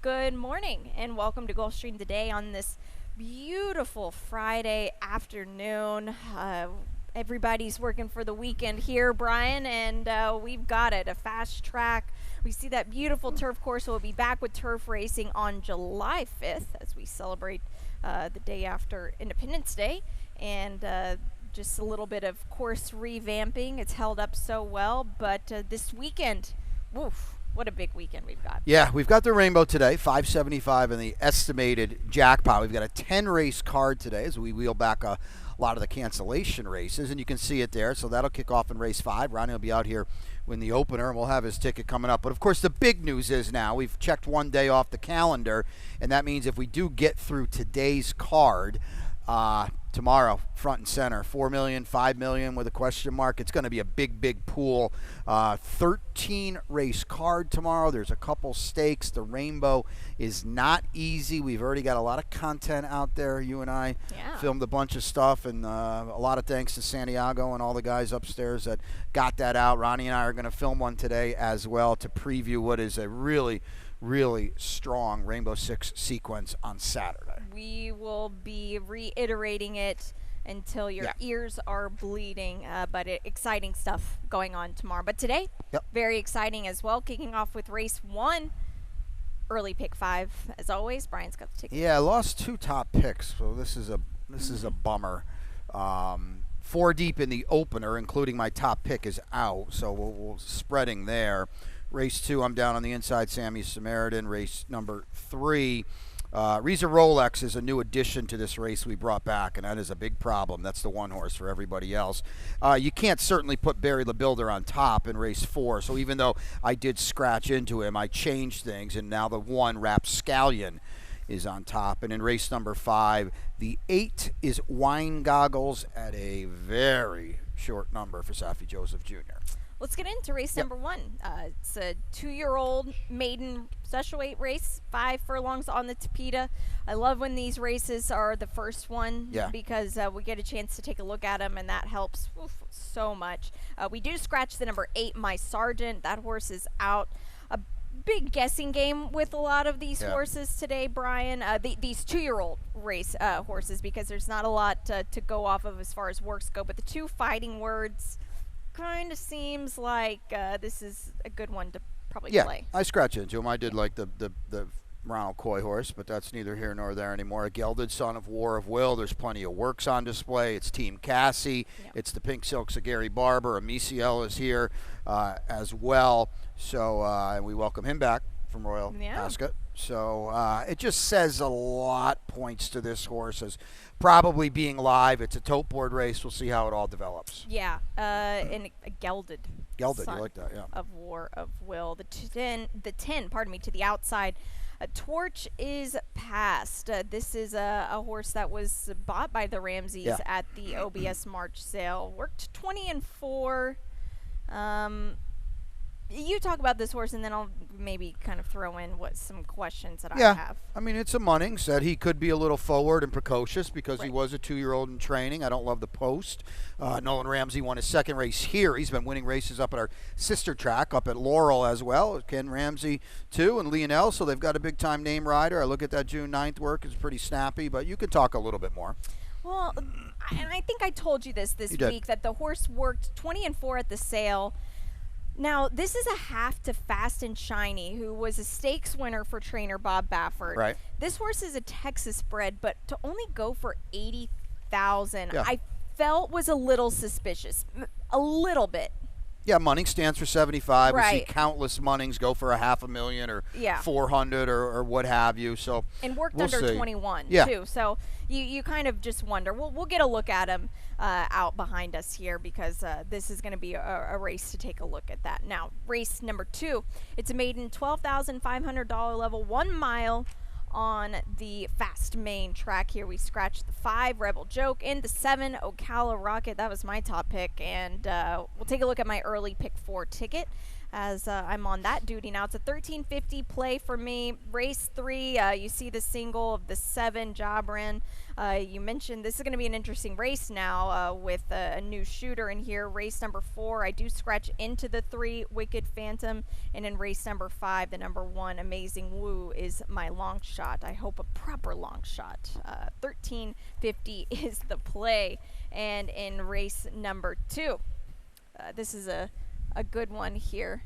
Good morning and welcome to Gulfstream today on this beautiful Friday afternoon. Everybody's working for the weekend here, Brian, and we've got it, a fast track. We see that beautiful turf course. We'll be back with turf racing on July 5th as we celebrate the day after Independence Day. And just a little bit of course revamping. It's held up so well, but this weekend, woof. What a big weekend we've got. Yeah, we've got the Rainbow today, 575 in the estimated jackpot. We've got a 10-race card today as we wheel back a lot of the cancellation races, and you can see it there. So that'll kick off in race 5. Ronnie will be out here in the opener, and we'll have his ticket coming up. But, of course, the big news is now we've checked one day off the calendar, and that means if we do get through today's card, tomorrow, front and center, 4 million, 5 million with a question mark. It's going to be a big, big pool. 13 race card tomorrow. There's a couple stakes. The Rainbow is not easy. We've already got a lot of content out there. You and I filmed a bunch of stuff, and a lot of thanks to Santiago and all the guys upstairs that got that out. Ronnie and I are going to film one today as well to preview what is a really strong Rainbow Six sequence on Saturday. We will be reiterating it until your ears are bleeding, but exciting stuff going on tomorrow. But today, very exciting as well, kicking off with race 1, early pick 5. As always, Brian's got the ticket. Yeah, I lost 2 top picks, so this is a bummer. 4 deep in the opener, including my top pick, is out, so we're spreading there. Race 2, I'm down on the inside, Sammy Samaritan. Race number 3, Reza Rolex is a new addition to this race we brought back, and that is a big problem. That's the one horse for everybody else. You can't certainly put Barry LeBuilder on top in race 4, so even though I did scratch into him, I changed things, and now the 1, Rapscallion, is on top. And in race number 5, the 8 is Wine Goggles at a very short number for Safi Joseph Jr. Let's get into race number 1. It's a 2-year-old maiden special weight race, 5 furlongs on the Tapeta. I love when these races are the first one because we get a chance to take a look at them, and that helps so much. We do scratch the number 8, My Sergeant. That horse is out. A big guessing game with a lot of these horses today, Brian. These 2-year-old race horses, because there's not a lot to go off of as far as works go. But the 2 Fighting Words kind of seems like this is a good one to probably play. I scratch into him. I did like the Ronald Coy horse, but that's neither here nor there anymore. A gelded son of War of Will. There's plenty of works on display. It's Team Cassie. It's the Pink Silks of Gary Barber. Amiciel is here as well. So we welcome him back from Royal Ascot. So it just says a lot, points to this horse as probably being live. It's a tote board race. We'll see how it all develops. Yeah, and a gelded son you like that, of War of Will. The 10, to the outside. A Torch is passed. This is a horse that was bought by the Ramseys at the OBS March sale. Worked 20-4. You talk about this horse, and then I'll maybe kind of throw in some questions that I have. I mean, it's a Munning. Said he could be a little forward and precocious because he was a 2-year-old in training. I don't love the post. Nolan Ramsey won his 2nd race here. He's been winning races up at our sister track up at Laurel as well. Ken Ramsey, too, and Lionel. So they've got a big-time name rider. I look at that June 9th work. It's pretty snappy, but you could talk a little bit more. Well, and I think I told you this week, that the horse worked 20-4 at the sale. Now, this is a half to Fast and Shiny, who was a stakes winner for trainer Bob Baffert. Right. This horse is a Texas bred, but to only go for $80,000, I felt was a little suspicious, a little bit. Yeah, Munning stands for 75. We see countless Munnings go for $500,000 or 400 or what have you. So and worked we'll under see. 21 too. So you kind of just wonder. We'll get a look at him out behind us here because this is going to be a race to take a look at that. Now, race number 2. It's a maiden $12,500 level, 1 mile. On the fast main track here, we scratched the 5 Rebel Joke and the 7 Ocala Rocket. That was my top pick, and we'll take a look at my early pick 4 ticket. as I'm on that duty now. It's a 1350 play for me. Race 3, you see the single of the 7 Jobran. You mentioned this is going to be an interesting race now with a new shooter in here. Race number 4, I do scratch into the 3 Wicked Phantom, and in race number 5, the number 1 Amazing Woo is my long shot. I hope a proper long shot. 1350 is the play, and in race number 2, this is a good one here.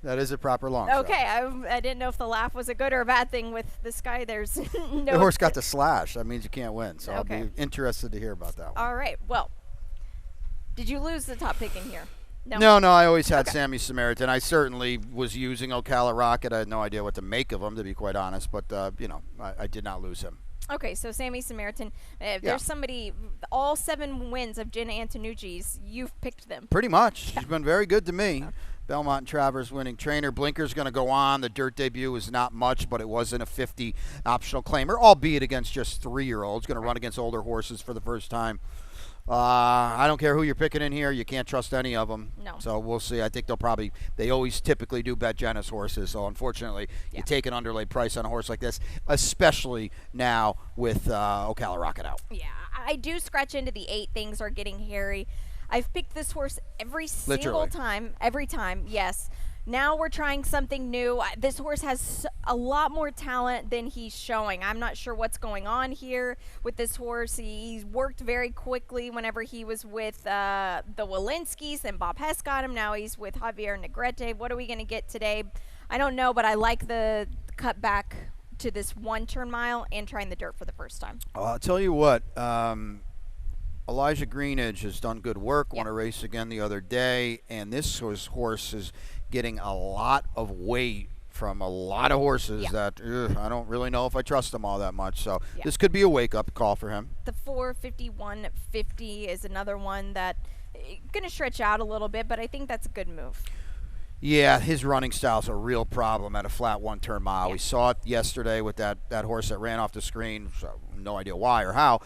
That is a proper long shot. Okay, I didn't know if the laugh was a good or a bad thing with this guy. There's no. The horse got the slash. That means you can't win. So okay. I'll be interested to hear about that one. All right. Well, did you lose the top pick in here? No. I always had Sammy Samaritan. I certainly was using Ocala Rocket. I had no idea what to make of him, to be quite honest. But, I did not lose him. Okay, so Sammy Samaritan, there's somebody, all 7 wins of Jenna Antonucci's, you've picked them. Pretty much. She's been very good to me. Okay. Belmont and Travers winning trainer. Blinker's going to go on. The dirt debut was not much, but it wasn't a 50 optional claimer, albeit against just 3-year-olds. Going to run against older horses for the first time. I don't care who you're picking in here. You can't trust any of them. No. So we'll see. I think they always typically do bet Jenna's horses. So unfortunately, you take an underlaid price on a horse like this, especially now with Ocala Rocket out. Yeah, I do scratch into the 8. Things are getting hairy. I've picked this horse every single time. Every time, yes. Now we're trying something new. This horse has a lot more talent than he's showing. I'm not sure what's going on here with this horse. He's worked very quickly whenever he was with the Walensky's, and Bob Hess got him. Now he's with Javier Negrete. What are we going to get today? I don't know, but I like the cut back to this 1 turn mile and trying the dirt for the first time. I'll tell you what. Elijah Greenidge has done good work, won a race again the other day, and this horse is getting a lot of weight from a lot of horses that I don't really know if I trust them all that much. So this could be a wake-up call for him. The 451.50 is another one that going to stretch out a little bit, but I think that's a good move. Yeah, his running style is a real problem at a flat 1 turn mile. We saw it yesterday with that horse that ran off the screen. So no idea why or how.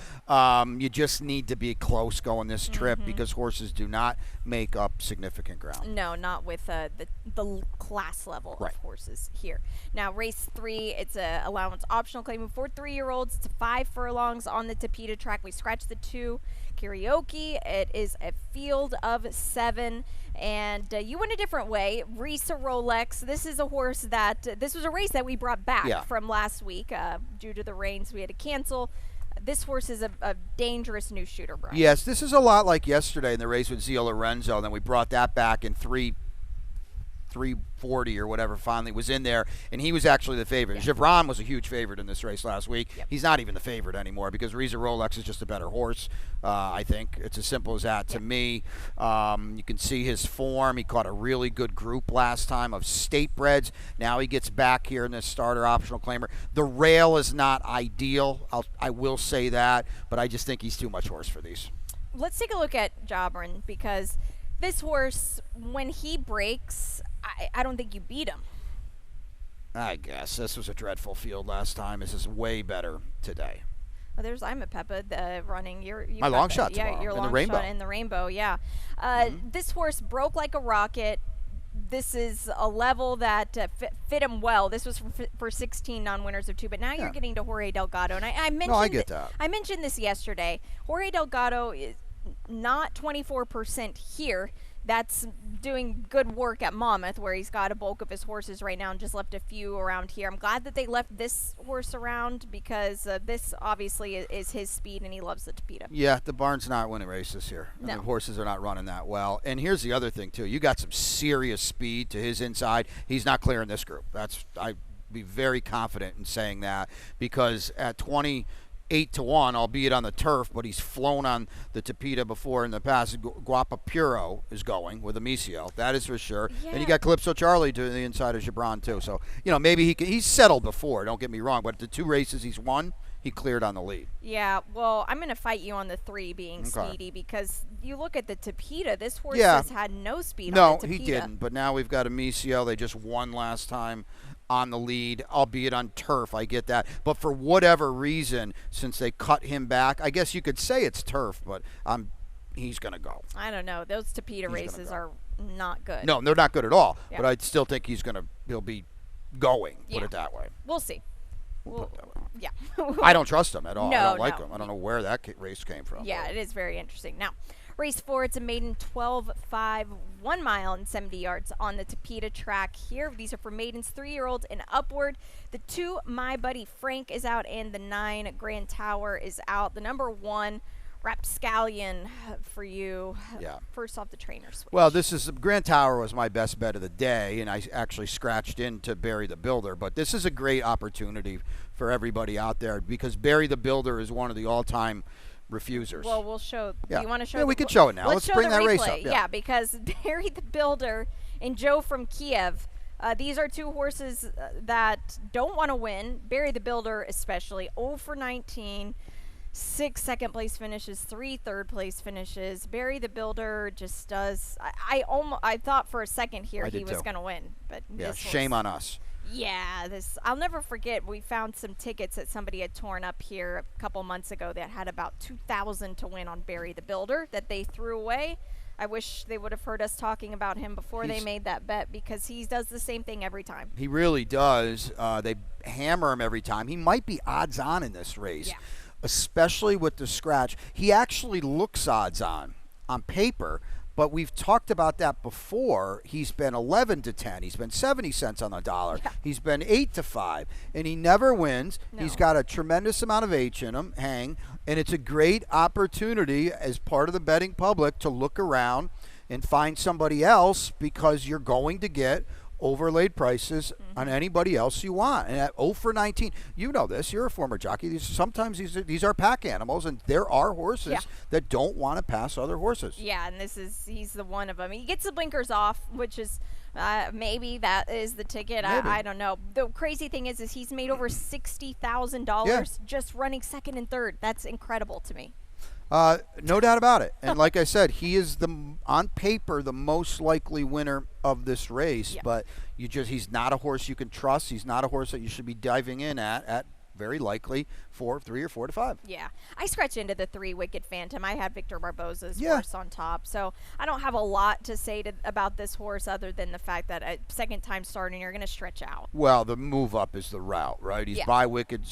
You just need to be close going this trip because horses do not make up significant ground. No, not with the class level of horses here. Now, race 3, it's a allowance optional claim for 3-year-olds. It's 5 furlongs on the Tapeta track. We scratched the 2 karaoke. It is a field of 7. And you went a different way. Risa Rolex. This is a horse that this was a race that we brought back from last week due to the rains. We had to cancel. This horse is a dangerous new shooter, Brian. Yes, this is a lot like yesterday in the race with Zio Lorenzo. And then we brought that back in 340 or whatever finally was in there, and he was actually the favorite. Givron was a huge favorite in this race last week. He's not even the favorite anymore because Risa Rolex is just a better horse. I think it's as simple as that to me. You can see his form. He caught a really good group last time of state breds. Now he gets back here in this starter optional claimer. The rail is not ideal. I will say that, but I just think he's too much horse for these. Let's take a look at Jobran because this horse, when he breaks, I don't think you beat him. I guess. This was a dreadful field last time. This is way better today. Well, there's Peppa running. My long shot tomorrow. Yeah, your long shot in the rainbow, yeah. This horse broke like a rocket. This is a level that fit him well. This was for 16 non-winners of 2, but now you're getting to Jorge Delgado. And I mentioned I get that. I mentioned this yesterday. Jorge Delgado is not 24% here. That's doing good work at Monmouth, where he's got a bulk of his horses right now and just left a few around here. I'm glad that they left this horse around because this obviously is his speed, and he loves the Tapeta. Yeah, the barn's not winning races here. No. The horses are not running that well. And here's the other thing, too. You got some serious speed to his inside. He's not clearing this group. I'd be very confident in saying that because at 8-1, albeit on the turf, but he's flown on the Tapeta before in the past. Guapapuro is going with Amicio. That is for sure. Yeah. And you got Calypso Charlie to the inside of Gibran, too. So, maybe he's settled before, don't get me wrong, but the 2 races he's won, he cleared on the lead. Yeah, well, I'm going to fight you on the 3 being speedy because you look at the Tapeta, this horse has had no speed on the Tapeta. No, he didn't, but now we've got Amicio. They just won last time on the lead, albeit on turf. I get that. But for whatever reason, since they cut him back, I guess you could say it's turf, but he's going to go. I don't know. Those Tapeta races are not good. No, they're not good at all. Yeah. But I still think he'll be going. Put it that way. We'll see. We'll put it that way. Yeah. I don't trust him at all. No, I don't like him. I don't know where that race came from. Yeah, it is very interesting. Now, race 4, it's a maiden 12.5, 1 mile and 70 yards on the Tapeta track here. These are for maidens 3-year-olds and upward. The 2, My Buddy Frank, is out, and the 9, Grand Tower, is out. The number 1, Rapscallion, for you. Yeah. First off the trainer switch. Well, Grand Tower was my best bet of the day, and I actually scratched into Barry the Builder. But this is a great opportunity for everybody out there because Barry the Builder is one of the all-time refusers. Well, we'll show. Yeah. Do you want to show? Yeah, we can show it now. Let's show bring the that replay. race up. Yeah, because Barry the Builder and Joe from Kiev. These are 2 horses that don't want to win. Barry the Builder especially, 0 for 19. 6 second-place finishes, 3 third-place finishes. Barry the Builder just does. I thought for a second here he was going to win, but yeah, shame on us. Yeah, I'll never forget. We found some tickets that somebody had torn up here a couple months ago that had about 2,000 to win on Barry the Builder that they threw away. I wish they would have heard us talking about him before they made that bet because he does the same thing every time. He really does. They hammer him every time. He might be odds on in this race. Yeah. Especially with the scratch. He actually looks odds on paper, but we've talked about that before. He's been 11 to 10. He's been 70 cents on the dollar. Yeah. He's been 8 to 5, and he never wins. No. He's got a tremendous amount of H in him, and it's a great opportunity as part of the betting public to look around and find somebody else because you're going to get overlaid prices on anybody else you want. And at 0 for 19, you know this. You're a former jockey. Sometimes these are pack animals, and there are horses that don't want to pass other horses. Yeah, and he's the one of them. He gets the blinkers off, which is maybe that is the ticket. I don't know. The crazy thing is he's made over $60,000 just running second and third. That's incredible to me. No doubt about it. And like I said, he is on paper the most likely winner of this race. Yeah. But he's not a horse you can trust. He's not a horse that you should be diving in at very likely 3 or 4 to 5. Yeah, I scratched into the 3 Wicked Phantom. I had Victor Barbosa's horse on top, so I don't have a lot to say about this horse other than the fact that a second time starting, you're going to stretch out. Well, the move up is the route, right? He's by Wicked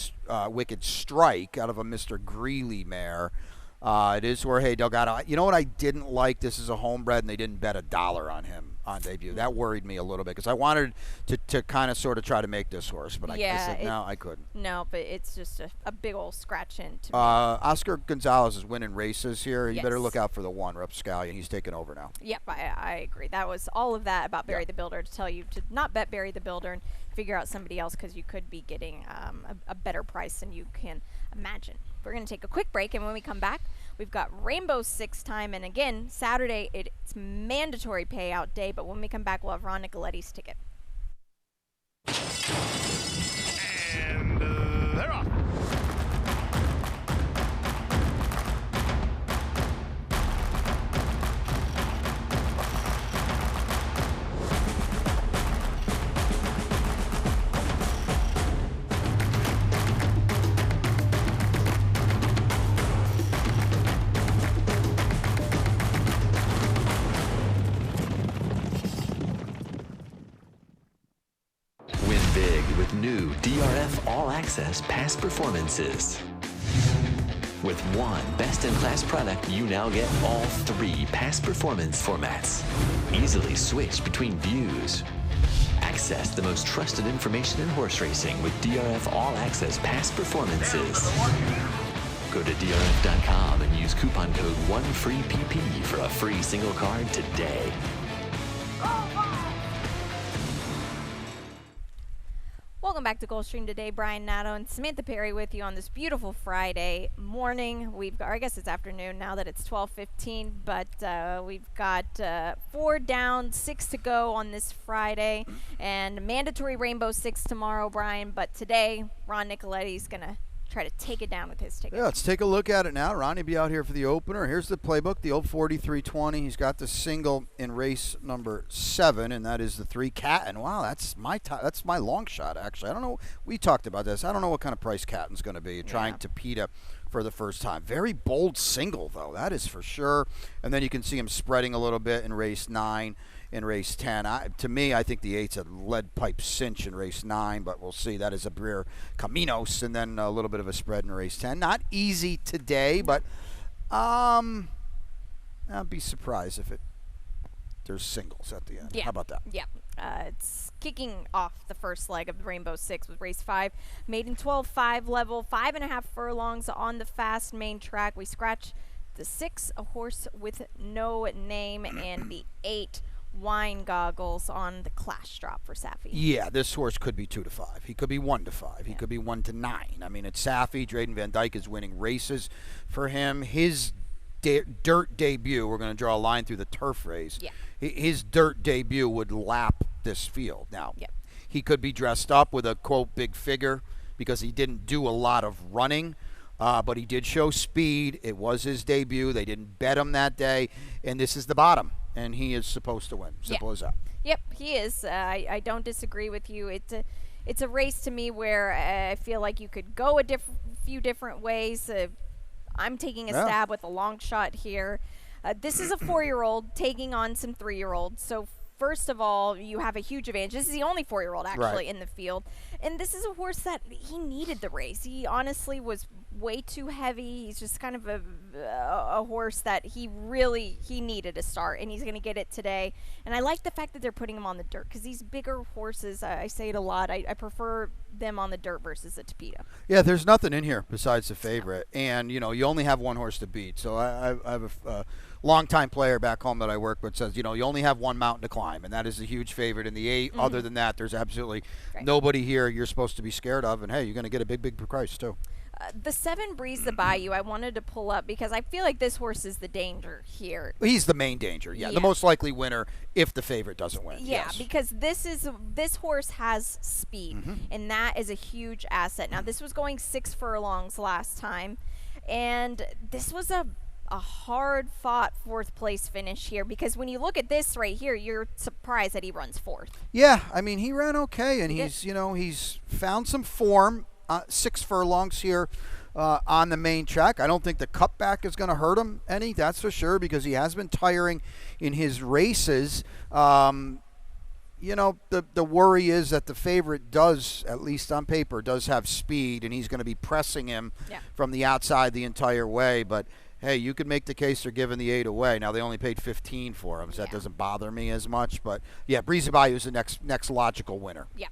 Strike out of a Mr. Greeley mare. It is Jorge Delgado. You know what I didn't like? This is a homebred, and they didn't bet $1 on him on debut. That worried me a little bit because I wanted to kind of sort of try to make this horse, but I said, no, I couldn't. No, but it's just a big old scratch in to me. Oscar Gonzalez is winning races here. You better look out for the 1, Rapscallion. He's taking over now. Yep, I agree. That was all of that about Barry the Builder to tell you to not bet Barry the Builder and figure out somebody else because you could be getting a better price than you can imagine. We're going to take a quick break, and when we come back, we've got Rainbow Six time, and again, Saturday, it's mandatory payout day, but when we come back, we'll have Ron Nicoletti's ticket. And they're off. New DRF All Access past performances. With one best-in-class product, you now get all 3 past performance formats. Easily switch between views. Access the most trusted information in horse racing with DRF All Access past performances. Go to DRF.com and use coupon code 1FREEPP for a free single card today. Welcome back to Gulfstream today. Brian Nato and Samantha Perry with you on this beautiful Friday morning. I guess it's afternoon now that it's 12:15, but we've got 4 down, 6 to go on this Friday, and mandatory Rainbow Six tomorrow, Brian. But today, Ron Nicoletti's going to try to take it down with his ticket. Yeah, let's take a look at it now. Ronnie will be out here for the opener. Here's the playbook, the old 43-20. He's got the single in race number 7, and that is the 3 Catton. Wow, that's my long shot, actually. I don't know. We talked about this. I don't know what kind of price Catton's going to be. Trying Tapeta for the first time. Very bold single, though. That is for sure. And then you can see him spreading a little bit in race 9 in race 10. To me, I think the 8's a lead pipe cinch in race 9, but we'll see. That is a Brer Caminos, and then a little bit of a spread in race 10. Not easy today, but I'd be surprised if there's singles at the end. Yeah. How about that? Yeah. It's kicking off the first leg of the Rainbow Six with race 5. Maiden 12-5 level, 5.5 furlongs on the fast main track. We scratch the 6, a horse with no name, and the 8, wine goggles on the clash drop for Safi. Yeah, this horse could be 2-5. He could be 1-5. He could be 1-9. I mean, it's Safi. Drayden Van Dyke is winning races for him. His dirt debut, we're going to draw a line through the turf race. Yeah. His dirt debut would lap this field. Now, he could be dressed up with a, quote, big figure because he didn't do a lot of running, but he did show speed. It was his debut. They didn't bet him that day, and this is the bottom, and he is supposed to win. Simple as that. Yep, he is. I don't disagree with you. It's a race to me where I feel like you could go a few different ways. I'm taking a stab with a long shot here. This is a 4-year-old taking on some 3-year-olds. So first of all, you have a huge advantage. This is the only 4-year-old actually in the field. And this is a horse that he needed the race. He honestly was way too heavy. He's just kind of a horse that he needed a start, and he's going to get it today. And I like the fact that they're putting him on the dirt because these bigger horses, I say it a lot, I prefer them on the dirt versus the Tapeta. Yeah, there's nothing in here besides the favorite. And, you only have one horse to beat. So I have a longtime player back home that I work with says, you only have one mountain to climb, and that is a huge favorite in the 8. Other than that, there's absolutely nobody here you're supposed to be scared of. And, hey, you're going to get a big, big price, too. The 7 Breeze the Bayou I wanted to pull up because I feel like this horse is the danger here. He's the main danger, the most likely winner if the favorite doesn't win. Yeah, because this horse has speed, and that is a huge asset. Now, this was going 6 furlongs last time, and this was a hard-fought 4th place finish here because when you look at this right here, you're surprised that he runs 4th. Yeah, I mean, he ran okay, and he's found some form. 6 furlongs here on the main track. I don't think the cutback is going to hurt him any, that's for sure, because he has been tiring in his races. The worry is that the favorite does, at least on paper, does have speed, and he's going to be pressing him from the outside the entire way. But, hey, you could make the case they're giving the 8 away. Now, they only paid $15 for him, so that doesn't bother me as much. But, yeah, Breezy Bayou is the next logical winner. Yeah.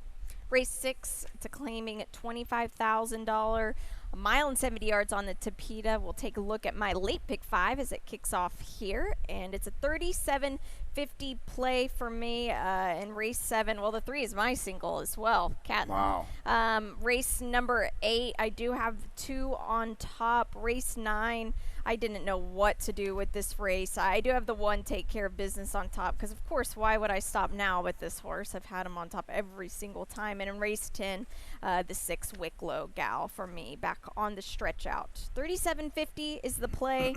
Race 6, it's a claiming at $25,000, a mile and 70 yards on the Tapeta. We'll take a look at my late pick 5 as it kicks off here, and it's a 37.50 play for me in race 7. Well, the 3 is my single as well, Cat. Wow. Race number 8, I do have 2 on top. Race 9, I didn't know what to do with this race. I do have the 1 Take Care of Business on top because, of course, why would I stop now with this horse? I've had him on top every single time. And in race 10, the 6 Wicklow Gal for me back on the stretch out. 37.50 is the play.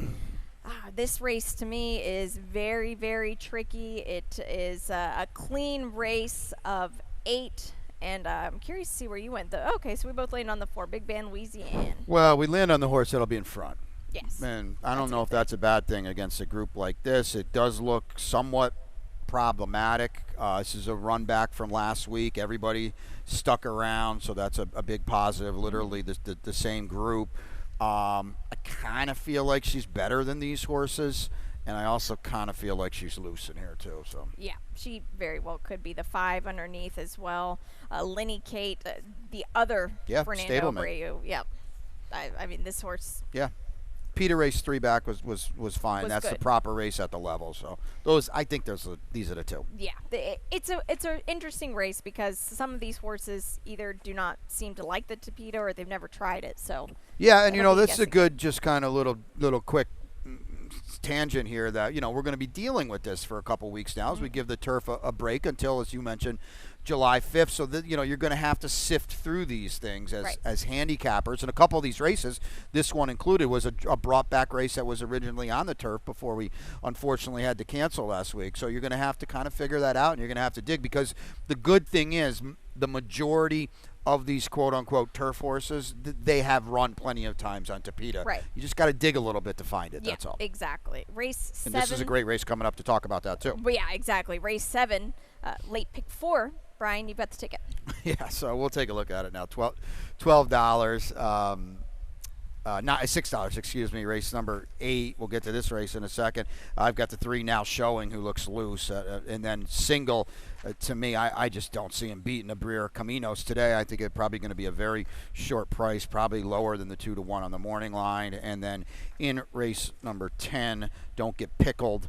This race to me is very, very tricky. It is a clean race of 8. And I'm curious to see where you went. Okay, so we both landed on the 4, Big Band Louisiana. Well, we land on the horse that'll be in front. Yes. And I don't know if that's a bad thing against a group like this. It does look somewhat problematic. This is a run back from last week. Everybody stuck around, so that's a big positive. Literally the same group. I kind of feel like she's better than these horses, and I also kind of feel like she's loose in here too. So yeah, she very well could be the 5 underneath as well. Lenny Kate, the other Fernando Abreu. Yep. I mean, this horse. Yeah. Peter race 3 back was fine. That's good. The proper race at the level. So I think these are the 2. Yeah, it's an interesting race because some of these horses either do not seem to like the Tapeta or they've never tried it. So yeah, and this is a good just kind of little quick tangent here that we're going to be dealing with this for a couple weeks now as we give the turf a break until, as you mentioned, July 5th. So that you're going to have to sift through these things as handicappers. And a couple of these races, this one included, was a brought back race that was originally on the turf before we unfortunately had to cancel last week. So you're going to have to kind of figure that out, and you're going to have to dig, because the good thing is the majority of these quote-unquote turf horses, they have run plenty of times on Tapeta. Right. You just got to dig a little bit to find it, Yeah, that's all. exactly. Race 7. And this is a great race coming up to talk about that, too. Well, yeah, exactly. Race 7, late pick 4. Brian, you've got the ticket. Yeah, so we'll take a look at it now. $12. Not $6, excuse me. Race number 8. We'll get to this race in a second. I've got the 3 now showing who looks loose, and then single. To me, I just don't see him beating Abril Caminos today. I think it's probably going to be a very short price, probably lower than the 2-1 on the morning line. And then in race number 10, Don't Get Pickled,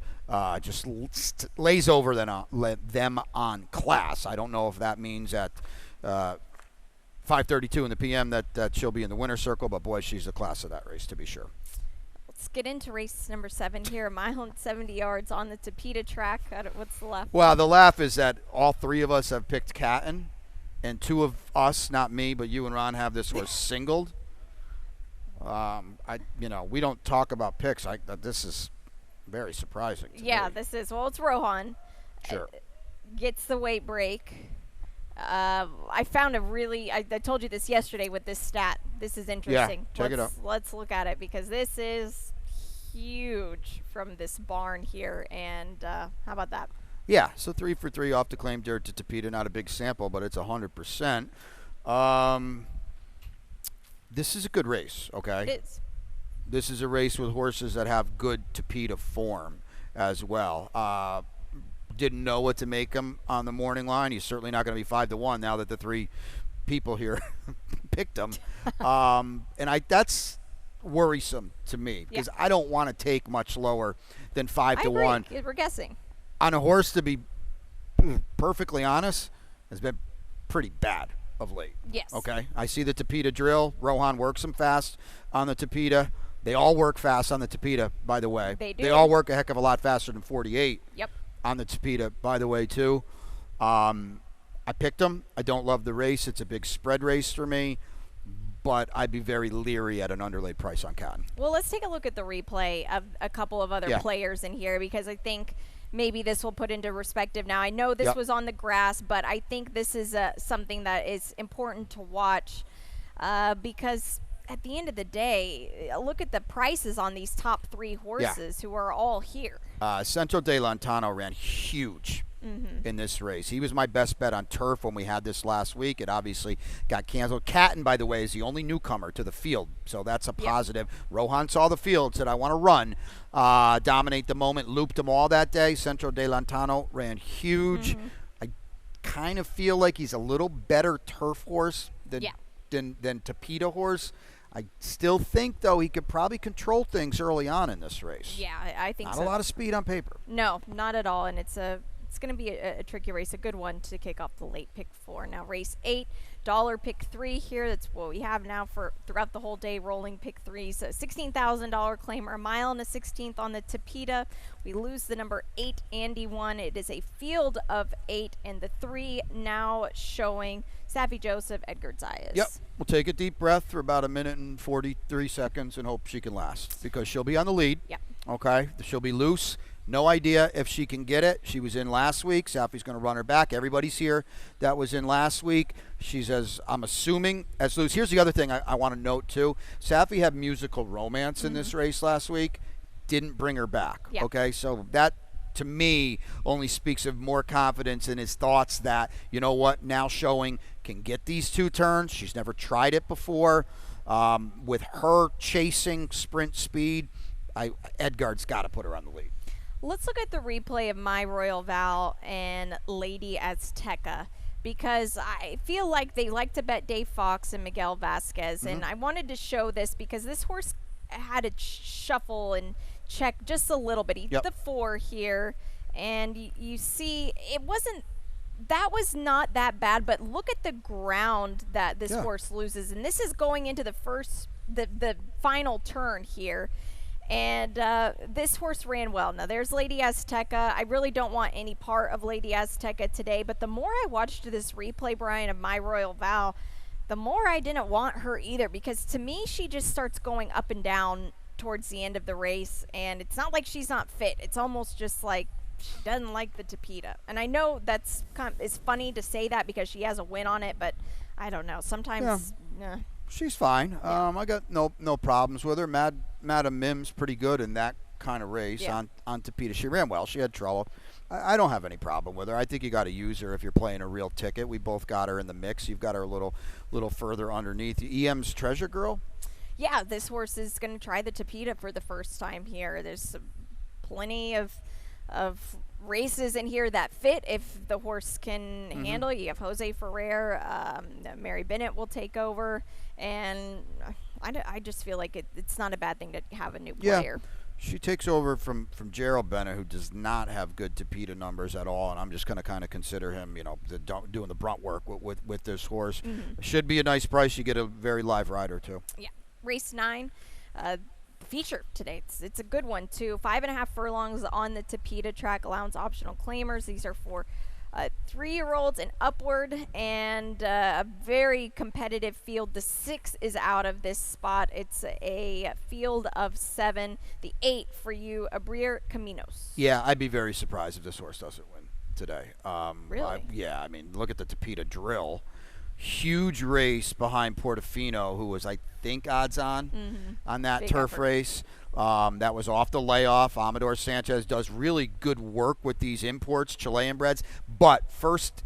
just lays over them on class. I don't know if that means at 5:32 in the p.m. that she'll be in the winner's circle, but boy, she's the class of that race to be sure. Let's get into race number 7 here. A mile and 70 yards on the Tapeta track. What's the left? Well, the laugh is that all 3 of us have picked Catton, and 2 of us, not me, but you and Ron, have this horse singled. We don't talk about picks. This is very surprising to me. This is. Well, it's Rohan. Sure. Gets the weight break. I found I told you this yesterday with this stat. This is interesting. Yeah, check it out. Let's look at it because this is huge from this barn here. And how about that? Yeah, so 3 for 3 off the claim dirt to Tapeta. Not a big sample, but it's 100%. This is a good race, okay? It is. This is a race with horses that have good Tapeta form as well. Didn't know what to make him on the morning line. He's certainly not going to be 5-1 now that the 3 people here picked him. And that's worrisome to me because I don't want to take much lower than 5-1. I agree. We're guessing. On a horse, to be perfectly honest, has been pretty bad of late. Yes. Okay. I see the Tapeta drill. Rohan works them fast on the Tapeta. They all work fast on the Tapeta, by the way. They do. They all work a heck of a lot faster than 48. Yep. On the Tapeta, by the way, too. I picked them. I don't love the race. It's a big spread race for me, but I'd be very leery at an underlaid price on Cotton. Well, let's take a look at the replay of a couple of other players in here because I think maybe this will put into perspective. Now, I know this was on the grass, but I think this is something that is important to watch because at the end of the day, look at the prices on these top 3 horses who are all here. Centro de Lantano ran huge in this race. He was my best bet on turf when we had this last week. It obviously got canceled. Catton, by the way, is the only newcomer to the field, so that's a positive. Rohan saw the field, said, I want to run, dominate the moment, looped them all that day. Centro de Lantano ran huge. I kind of feel like he's a little better turf horse than Tapeta horse. I still think, though, he could probably control things early on in this race. Yeah, I think so. Not a lot of speed on paper. No, not at all, and it's going to be a tricky race, a good one to kick off the late pick 4. Now, race 8, dollar pick 3 here. That's what we have now for throughout the whole day, rolling pick 3s. So $16,000 claimer, a mile and a 16th on the Tapeta. We lose the number 8, Andy 1. It is a field of 8, and the 3 now showing Saffie Joseph, Edgar Zayas. Yep. We'll take a deep breath for about 1 minute and 43 seconds and hope she can last because she'll be on the lead. Yep. Okay. She'll be loose. No idea if she can get it. She was in last week. Saffie's going to run her back. Everybody's here that was in last week. She's I'm assuming, as loose. Here's the other thing I want to note, too. Saffie had musical romance in this race last week. Didn't bring her back. Yep. Okay. So that, to me, only speaks of more confidence in his thoughts that, you know what, now showing can get these 2 turns. She's never tried it before. With her chasing sprint speed, Edgard's got to put her on the lead. Let's look at the replay of My Royal Val and Lady Azteca because I feel like they like to bet Dave Fox and Miguel Vasquez, and I wanted to show this because this horse had to shuffle and check just a little bit. He did the 4 here, and you see it wasn't – that was not that bad, but look at the ground that this horse loses, and this is going into the final turn here. And this horse ran well. Now, there's Lady Azteca. I really don't want any part of Lady Azteca today, but the more I watched this replay, Brian, of My Royal Val, the more I didn't want her either because to me, she just starts going up and down towards the end of the race, and it's not like she's not fit. It's almost just like she doesn't like the Tapeta. And I know it's funny to say that because she has a win on it, but I don't know. Sometimes, she's fine. Yeah. I got no problems with her. Madam Mim's pretty good in that kind of race on Tapeta. She ran well. She had trouble. I don't have any problem with her. I think you got to use her if you're playing a real ticket. We both got her in the mix. You've got her a little further underneath. EM's Treasure Girl? Yeah, this horse is going to try the Tapeta for the first time here. There's plenty of races in here that fit if the horse can handle it. You have Jose Ferrer, Mary Bennett will take over, and I just feel like it's not a bad thing to have a new player. Yeah. She takes over from Gerald Bennett, who does not have good Tapeta numbers at all, and I'm just going to kind of consider him, doing the brunt work with this horse. Should be a nice price. You get a very live rider, too. Yeah. Race 9, feature today. It's a good one, too. 5.5 furlongs on the Tapeta track, allowance optional claimers. These are for 3-year-olds and upward, and a very competitive field. The 6 is out of this spot. It's a field of 7. The 8 for you, Abrier Caminos. Yeah, I'd be very surprised if this horse doesn't win today. Really? I mean, look at the Tapeta drill. Huge race behind Portofino, who was, I think, odds on that Big turf effort. race. That was off the layoff. Amador Sanchez does really good work with these imports, Chilean breds, but first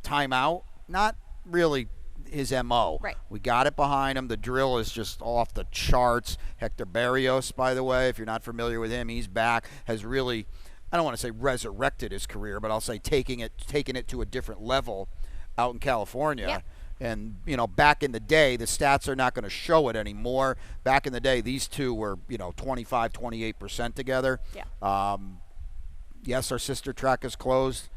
time out, not really his MO. Right. We got it behind him. The drill is just off the charts. Hector Barrios, by the way, if you're not familiar with him, he's back, has really, I don't want to say resurrected his career, but I'll say taking it to a different level out in California. Yeah. And, back in the day, the stats are not going to show it anymore. Back in the day, these two were, 25, 28% together. Yeah. Yes, our sister track is closed.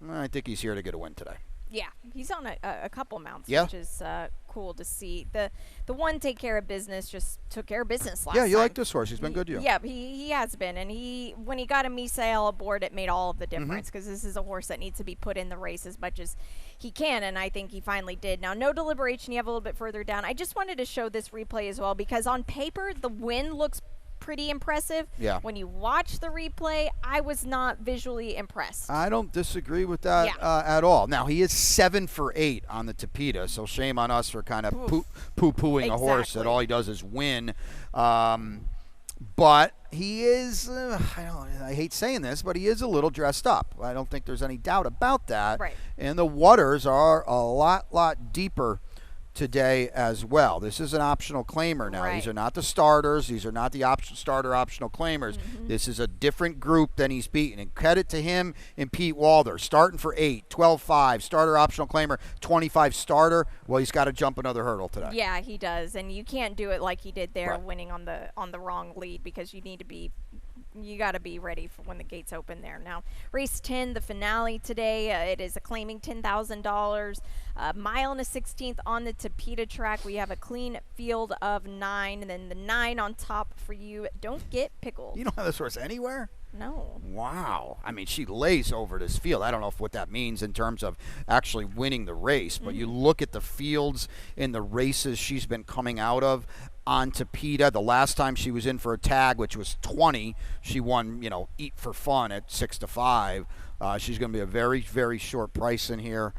I think he's here to get a win today. Yeah, he's on a couple mounts, Yeah. which is cool to see. The one take care of business just took care of business last Yeah, you time. like this horse. He's been good to you. Yeah, he has been, and when he got a Misael aboard, it made all of the difference because this is a horse that needs to be put in the race as much as he can, and I think he finally did. Now, no deliberation. You have a little bit further down. I just wanted to show this replay as well because on paper the win looks pretty impressive. Yeah. When you watch the replay, I was not visually impressed. I don't disagree with that at all. Now, he is 7 for 8 on the Tapeta, so shame on us for kind of poo-pooing a horse that all he does is win. But he is, I hate saying this, but he is a little dressed up. I don't think there's any doubt about that. Right. And the waters are a lot deeper today as well. This is an optional claimer now. Right. These are not the starters. These are not the starter optional claimers. This is a different group than he's beaten. And credit to him and Pete Walder. Starting for 8, 12-5, starter optional claimer, 25 starter. Well, he's got to jump another hurdle today. Yeah, he does, and you can't do it like he did there, Right. winning on the wrong lead because you got to be ready for when the gates open there. Now, race 10, the finale today. It is a claiming $10,000. Mile and a 16th on the Tapeta track. We have a clean field of 9, and then the 9 on top for you. Don't get pickled. You don't have this horse anywhere? No. Wow. I mean, she lays over this field. I don't know what that means in terms of actually winning the race, but you look at the fields in the races she's been coming out of on Tapeta. The last time she was in for a tag, which was 20, she won, eat for fun at 6-5. She's going to be a very, very short price in here.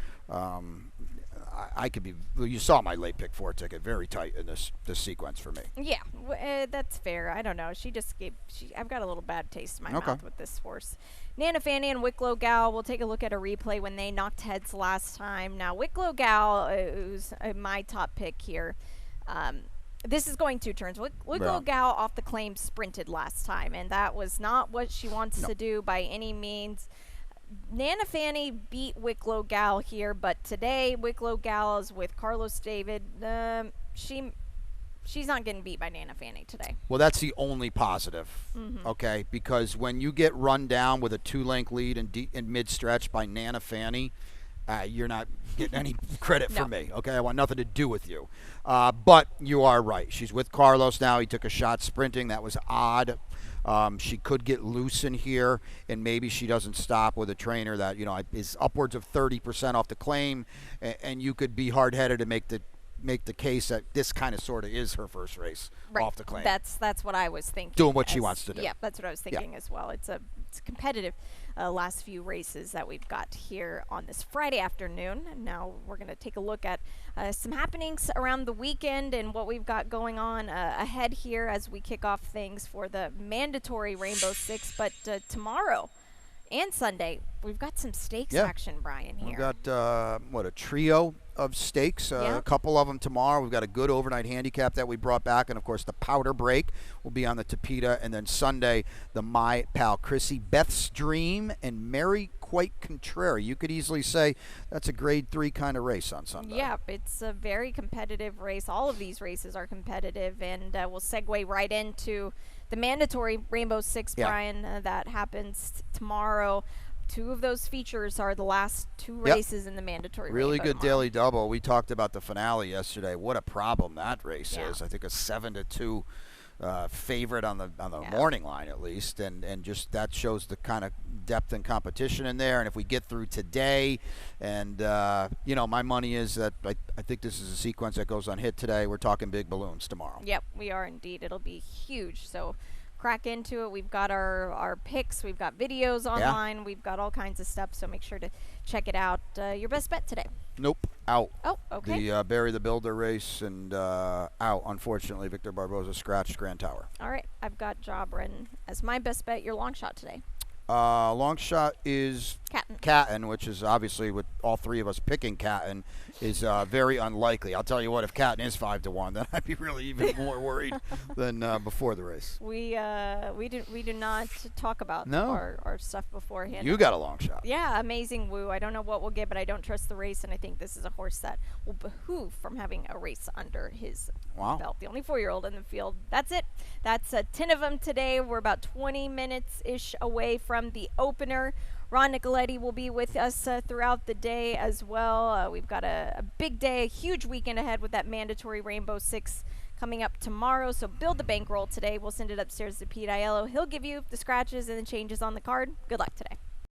I could be. You saw my late pick 4 ticket, very tight in this sequence for me. Yeah, that's fair. I don't know. I've got a little bad taste in my mouth with this horse. Nana Fanny and Wicklow Gal. We'll take a look at a replay when they knocked heads last time. Now Wicklow Gal, who's my top pick here. This is going 2 turns. Wicklow Gal off the claim sprinted last time, and that was not what she wants to do by any means. Nana Fanny beat Wicklow Gal here, but today Wicklow Gal is with Carlos David. She's not getting beat by Nana Fanny today. Well, that's the only positive, okay? Because when you get run down with a 2-length lead in mid-stretch by Nana Fanny, you're not getting any credit from me, okay? I want nothing to do with you. But you are right. She's with Carlos now. He took a shot sprinting. That was odd. She could get loose in here, and maybe she doesn't stop with a trainer that is upwards of 30% off the claim, and you could be hard-headed to make the case that this kind of sort of is her first race off the claim. That's what I was thinking. Doing what she wants to do. Yeah, that's what I was thinking as well. It's a it's competitive last few races that we've got here on this Friday afternoon. And now we're going to take a look at some happenings around the weekend and what we've got going on ahead here as we kick off things for the mandatory Rainbow Six. But tomorrow and Sunday, we've got some stakes action, Brian, here. We've got, a trio of stakes, a couple of them tomorrow. We've got a good overnight handicap that we brought back, and, of course, the powder break will be on the Tapeta. And then Sunday, the My Pal Chrissy, Beth's Dream, and Mary Quite Contrary. You could easily say that's a grade 3 kind of race on Sunday. Yeah, it's a very competitive race. All of these races are competitive, and we'll segue right into the mandatory Rainbow Six, Brian, that happens tomorrow. 2 of those features are the last 2 races in the mandatory Really Rainbow good tomorrow. daily double. We talked about the finale yesterday. What a problem that race is. I think a 7-2 favorite on the morning line, at least, and just that shows the kind of depth and competition in there. And if we get through today, and my money is that I think this is a sequence that goes on hit today. We're talking big balloons tomorrow. Yep, we are indeed. It'll be huge. So crack into it. We've got our picks. We've got videos online. We've got all kinds of stuff. So make sure to check it out. Your best bet today? Nope, out. Oh, okay. The Barry the Builder race and out. Unfortunately, Victor Barboza scratched Grand Tower. All right, I've got Jobrin as my best bet. Your long shot today? Long shot is Catton, which is obviously, with all 3 of us picking Catton, is very unlikely. I'll tell you what, if Catton is 5-1, then I'd be really even more worried than before the race. We do not talk about our stuff beforehand. You got a long shot. Yeah, Amazing Woo. I don't know what we'll get, but I don't trust the race, and I think this is a horse that will behoove from having a race under his belt. The only 4-year-old in the field. That's it. That's 10 of them today. We're about 20 minutes-ish away from the opener. Ron Nicoletti will be with us throughout the day as well. We've got a big day, a huge weekend ahead with that mandatory Rainbow Six coming up tomorrow. So build the bankroll today. We'll send it upstairs to Pete Aiello. He'll give you the scratches and the changes on the card. Good luck today.